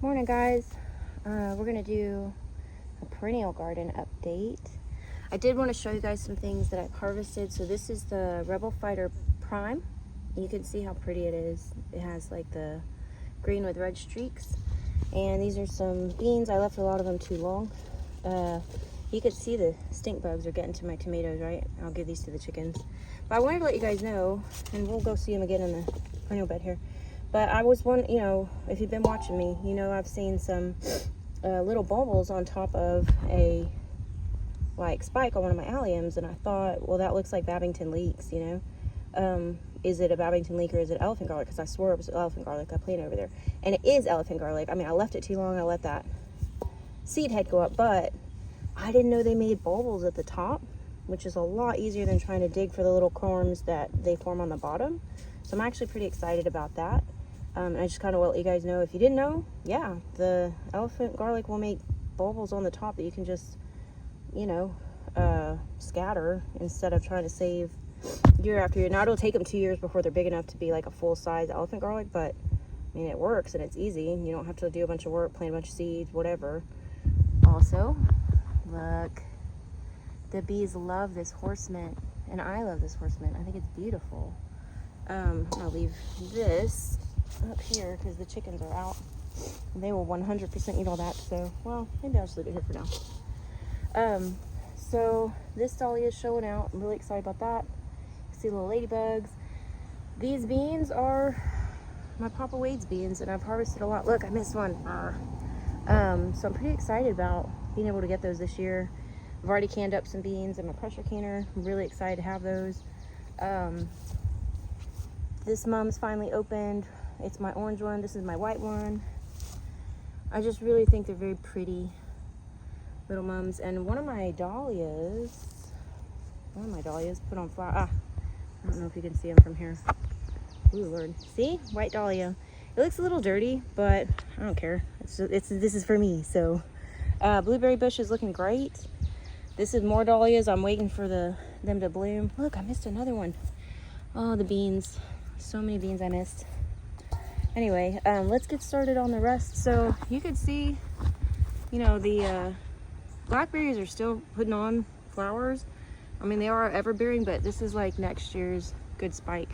Morning, guys. We're gonna do a perennial garden update. I did want to show you guys some things that I've harvested. So this is the Rebel Fighter Prime. You can see how pretty it is. It has like the green with red streaks. And these are some beans. I left a lot of them too long. You could see the stink bugs are getting to my tomatoes, right? I'll give these to the chickens. But I wanted to let you guys know, and we'll go see them again in the perennial bed here. But I was one, if you've been watching me, I've seen some little bulbils on top of a spike on one of my alliums, and I thought, well, that looks like Babington leeks, Is it a Babington leek or is it elephant garlic? Because I swore it was elephant garlic I planted over there. And it is elephant garlic. I mean, I left it too long. I let that seed head go up, but I didn't know they made bulbils at the top, which is a lot easier than trying to dig for the little corms that they form on the bottom. So I'm actually pretty excited about that. And I just kind of want to let you guys know, if you didn't know, yeah, the elephant garlic will make bulbils on the top that you can just, scatter instead of trying to save year after year. Now it'll take them 2 years before they're big enough to be like a full-size elephant garlic, but I mean, it works and it's easy. You don't have to do a bunch of work, plant a bunch of seeds, whatever. Also, look, the bees love this horse mint, and I love this horse mint. I think it's beautiful. I'll leave this up here because the chickens are out. They will 100% eat all that, so, well, maybe I'll just leave it here for now. So this dahlia is showing out. I'm really excited about that. See little ladybugs. These beans are my Papa Wade's beans, and I've harvested a lot. Look, I missed one. So I'm pretty excited about being able to get those this year. I've already canned up some beans in my pressure canner. I'm really excited to have those. This mum's finally opened. It's my orange one. This is my white one. I just really think they're very pretty little mums. And one of my dahlias put on flower. I don't know if you can see them from here. Ooh, Lord. See? White dahlia. It looks a little dirty, but I don't care. This is for me. So blueberry bush is looking great. This is more dahlias. I'm waiting for them to bloom. Look, I missed another one. Oh, the beans. So many beans I missed. Anyway, let's get started on the rest. So you could see, the blackberries are still putting on flowers. I mean, they are ever-bearing, but this is like next year's good spike.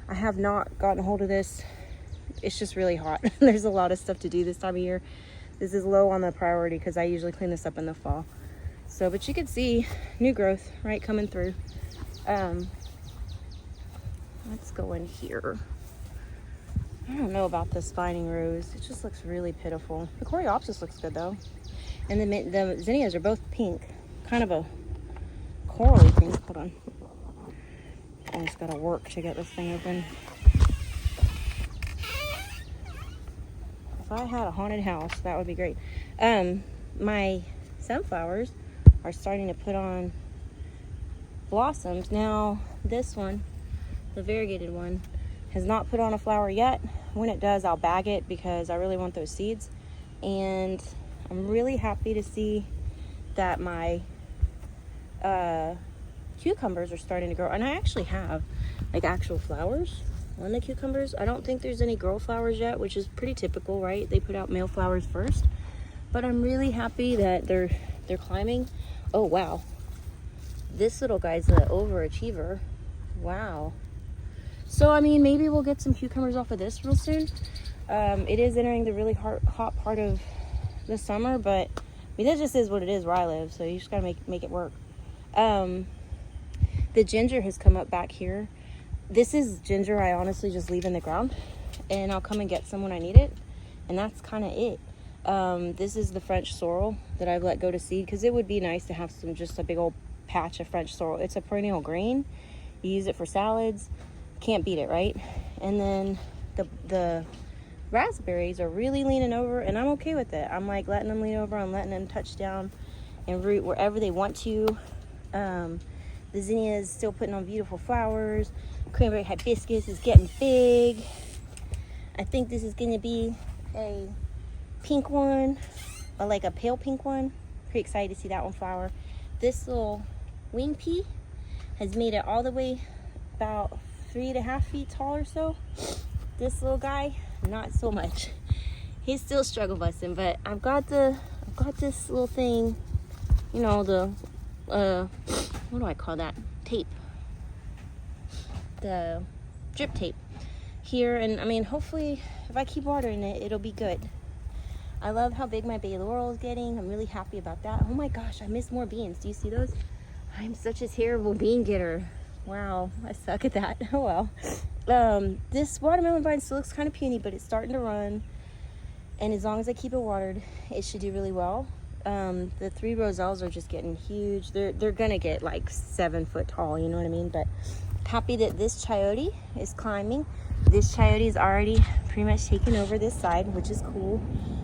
I have not gotten a hold of this. It's just really hot. There's a lot of stuff to do this time of year. This is low on the priority because I usually clean this up in the fall. So, but you can see new growth, right, coming through. Let's go in here. I don't know about the spining rose. It just looks really pitiful. The coreopsis looks good though. And the zinnias are both pink. Kind of a corally pink. Hold on. I just gotta work to get this thing open. If I had a haunted house, that would be great. My sunflowers are starting to put on blossoms. Now, this one, the variegated one, has not put on a flower yet. When it does, I'll bag it because I really want those seeds. And I'm really happy to see that my cucumbers are starting to grow. And I actually have like actual flowers on the cucumbers. I don't think there's any girl flowers yet, which is pretty typical, right? They put out male flowers first. But I'm really happy that they're climbing. Oh, wow. This little guy's an overachiever. Wow. So, I mean, maybe we'll get some cucumbers off of this real soon. It is entering the really hot part of the summer, but I mean, that just is what it is where I live, so you just gotta make it work. The ginger has come up back here. This is ginger I honestly just leave in the ground, and I'll come and get some when I need it, and that's kind of it. This is the French sorrel that I've let go to seed, because it would be nice to have just a big old patch of French sorrel. It's a perennial green. You use it for salads. Can't beat it, right? And then the raspberries are really leaning over, and I'm okay with it. I'm like letting them lean over. I'm letting them touch down and root wherever they want to. The zinnia is still putting on beautiful flowers. Cranberry hibiscus is getting big. I think this is going to be a pink one, or like a pale pink one. Pretty excited to see that one flower. This little wing pea has made it all the way about 3.5 feet tall or so. This little guy, not so much. He's still struggle busting, but I've got this little thing, you know, the what do I call that? Tape. The drip tape here, and I mean, hopefully if I keep watering it, it'll be good. I love how big my bay laurel is getting. I'm really happy about that. Oh my gosh, I missed more beans. Do you see those? I'm such a terrible bean getter. Wow, I suck at that. Oh well. This watermelon vine still looks kind of puny, but it's starting to run, and as long as I keep it watered, it should do really well. The 3 roselles are just getting huge. They're gonna get like 7 foot tall, you know what I mean? But happy that this chayote is climbing. This chayote is already pretty much taken over this side, which is cool.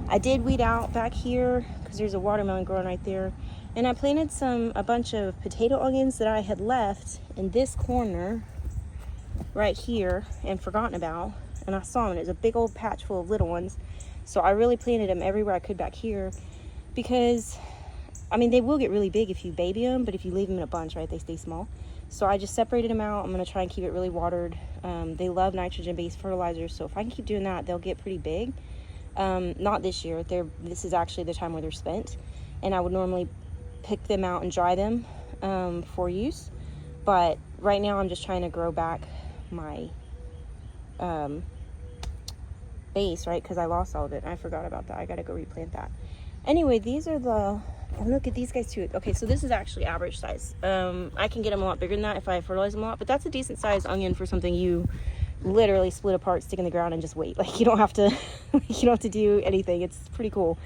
I did weed out back here because there's a watermelon growing right there, and I planted a bunch of potato onions that I had left in this corner right here and forgotten about, and I saw them. It was a big old patch full of little ones, so I really planted them everywhere I could back here, because I mean, they will get really big if you baby them, but if you leave them in a bunch, right, they stay small. So I just separated them out. I'm going to try and keep it really watered. They love nitrogen-based fertilizers, so if I can keep doing that, they'll get pretty big. Not this year. This is actually the time where they're spent, and I would normally pick them out and dry them for use. But right now I'm just trying to grow back my base, right, because I lost all of it. I forgot about that. I got to go replant that. Anyway, these are the... And look at these guys too. Okay, so this is actually average size. I can get them a lot bigger than that if I fertilize them a lot, but that's a decent sized onion for something you literally split apart, stick in the ground, and just wait. Like, you don't have to you don't have to do anything. It's pretty cool.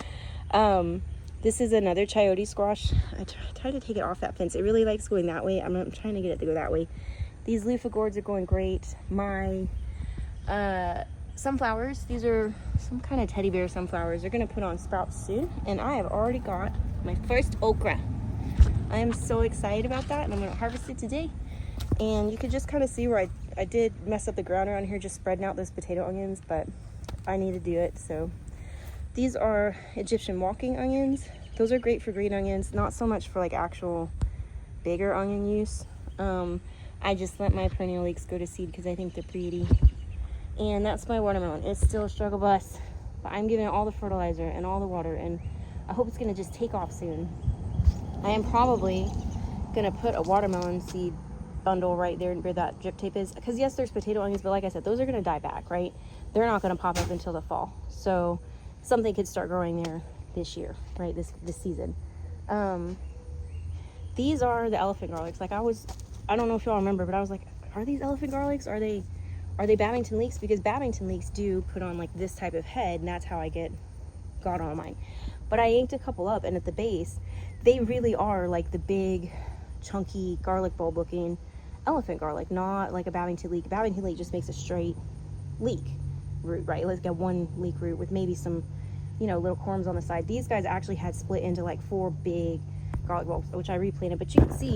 This is another chayote squash. I tried to take it off that fence. It really likes going that way. I'm trying to get it to go that way. These loofah gourds are going great. My sunflowers, these are some kind of teddy bear sunflowers. They're gonna put on sprouts soon, and I have already got my first okra. I am so excited about that, and I'm gonna harvest it today. And you can just kind of see where I did mess up the ground around here just spreading out those potato onions, but I need to do it. So these are Egyptian walking onions. Those are great for green onions, not so much for like actual bigger onion use. I just let my perennial leeks go to seed because I think they're pretty. And that's my watermelon. It's still a struggle bus, but I'm giving it all the fertilizer and all the water, and I hope it's gonna just take off soon. I am probably gonna put a watermelon seed bundle right there where that drip tape is, because yes, there's potato onions, but like I said, those are gonna die back, right? They're not gonna pop up until the fall. So something could start growing there this year, right? This season. These are the elephant garlics. Like I don't know if y'all remember, but I was like, are these elephant garlics? Are they Babington leeks? Because Babington leeks do put on like this type of head, and that's how I got on mine. But I yanked a couple up, and at the base, they really are like the big, chunky, garlic bulb looking elephant garlic, not like a Babington leek. Babington leek just makes a straight leek root, right? Let's get one leek root with maybe some, little corms on the side. These guys actually had split into like 4 big garlic bulbs, which I replanted. But you can see,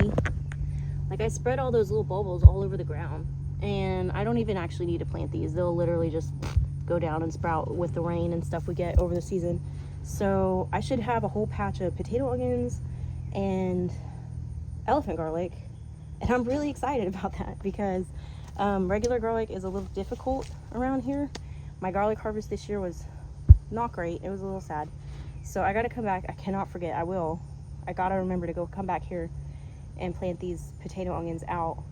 like, I spread all those little bulbils all over the ground, and I don't even actually need to plant these. They'll literally just go down and sprout with the rain and stuff we get over the season. So I should have a whole patch of potato onions and elephant garlic, and I'm really excited about that because regular garlic is a little difficult around here. My garlic harvest this year was not great. It was a little sad. So I got to come back. I cannot forget. I got to remember to come back here and plant these potato onions out.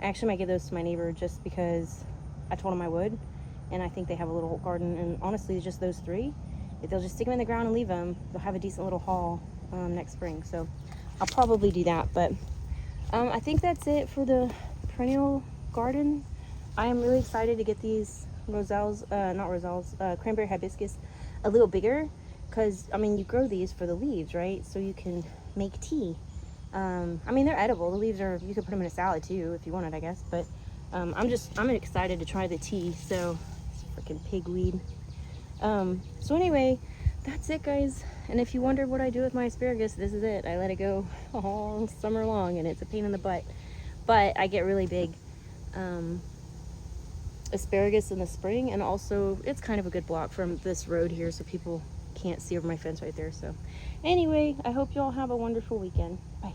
I actually might give those to my neighbor just because I told him I would, and I think they have a little garden, and honestly, just those 3, if they'll just stick them in the ground and leave them, they'll have a decent little haul next spring. So I'll probably do that. But I think that's it for the perennial garden. I am really excited to get these cranberry hibiscus a little bigger, because I mean, you grow these for the leaves, right? So you can make tea. I mean, they're edible. The leaves you could put them in a salad too if you wanted, I guess. But I'm excited to try the tea. So it's freaking pigweed. So anyway, that's it, guys. And if you wondered what I do with my asparagus, this is it. I let it go all summer long, and it's a pain in the butt. But I get really big asparagus in the spring, and also it's kind of a good block from this road here, so people can't see over my fence right there. So anyway, I hope you all have a wonderful weekend. Bye.